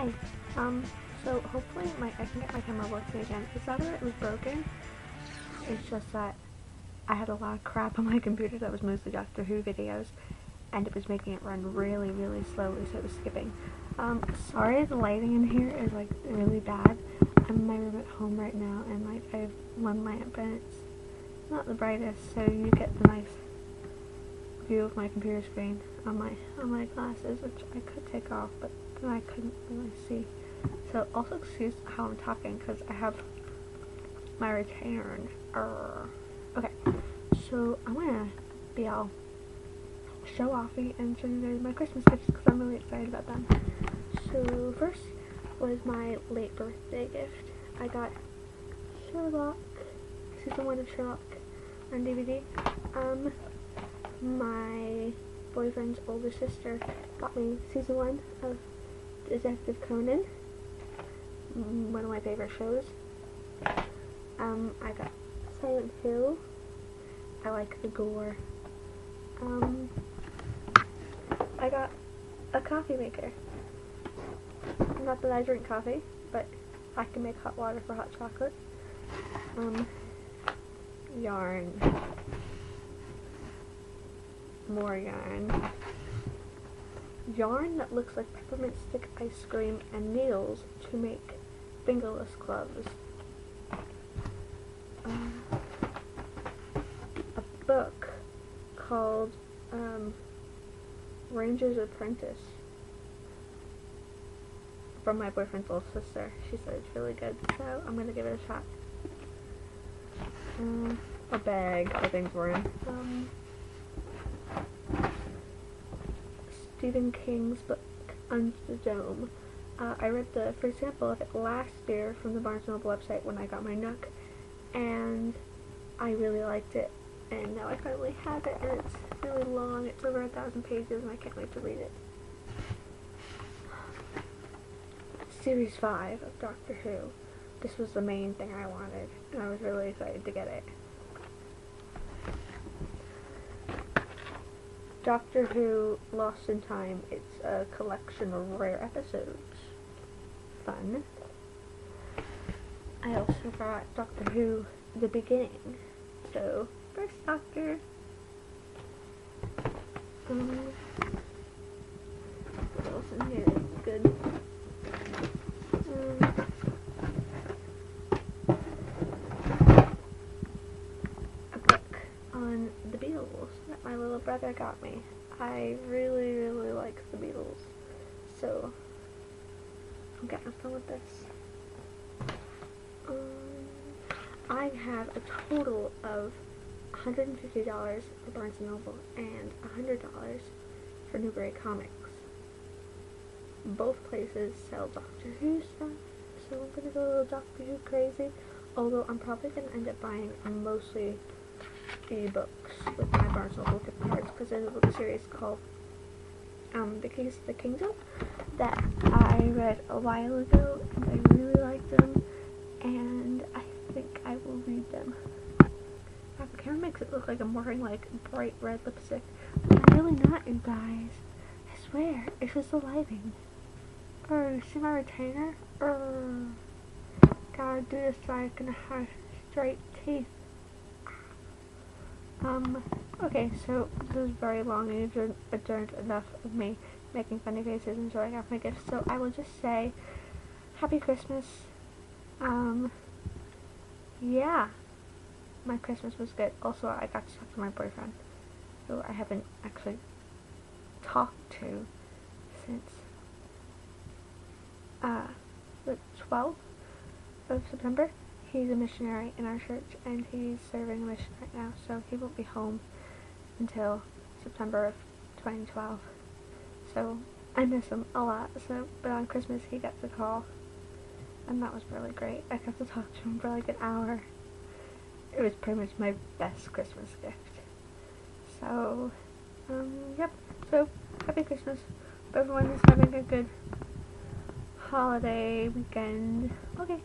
Hi. So hopefully I can get my camera working again. It's not that it was broken, it's just that I had a lot of crap on my computer that was mostly Doctor Who videos, and it was making it run really, really slowly, so it was skipping. Sorry the lighting in here is like really bad. I'm in my room at home right now, and like I have one lamp, and it's not the brightest, so you get the nice view of my computer screen on my glasses, which I could take off, but then I couldn't really see. So also excuse how I'm talking because I have my retainer in. Okay, so I'm gonna be all show-offy and show you guys my Christmas gifts because I'm really excited about them. So first was my late birthday gift. I got Sherlock, season 1 of Sherlock on DVD. My boyfriend's older sister got me season 1 of Detective Conan, one of my favorite shows. I got Silent Hill. I like the gore. I got a coffee maker. Not that I drink coffee, but I can make hot water for hot chocolate. Yarn. More yarn. Yarn that looks like peppermint stick ice cream and needles to make fingerless gloves. A book called Ranger's Apprentice from my boyfriend's little sister. She said it's really good, so I'm gonna give it a shot. A bag for things were in. Stephen King's book, Under the Dome. I read the first sample of it last year from the Barnes & Noble website when I got my Nook, and I really liked it, and now I finally have it, and it's really long. It's over 1,000 pages, and I can't wait to read it. Series 5 of Doctor Who. This was the main thing I wanted, and I was really excited to get it. Doctor Who Lost in Time. It's a collection of rare episodes. Fun. I also got Doctor Who The Beginning. So, first Doctor. What else in here is good? A book on the Beatles that my little brother got me. I really, really like the Beatles, so I'm getting fun with this. I have a total of $150 for Barnes & Noble and $100 for Newbury Comics. Both places sell Doctor Who stuff, so I'm gonna go a little Doctor Who crazy, although I'm probably gonna end up buying mostly e-books with my Barnes & Noble gift cards, because there's a book series called The Keys to the Kingdom that I read a while ago, and I really liked them, and I think I will read them. The camera makes it look like I'm wearing like bright red lipstick, but I'm really not, you guys. I swear, it's just the lighting. You see my retainer? Gotta do this so I can have straight teeth. Okay, so this is very long and you've adjourned enough of me making funny faces and showing off my gifts, so I will just say Happy Christmas. Yeah, my Christmas was good. Also, I got to talk to my boyfriend, who I haven't actually talked to since the 12th of September. He's a missionary in our church, and he's serving a mission right now, so he won't be home until September of 2012. So I miss him a lot. But on Christmas he got the call, and that was really great. I got to talk to him for like an hour. It was pretty much my best Christmas gift. So, yep. So, Happy Christmas. Hope everyone is having a good holiday weekend. Okay.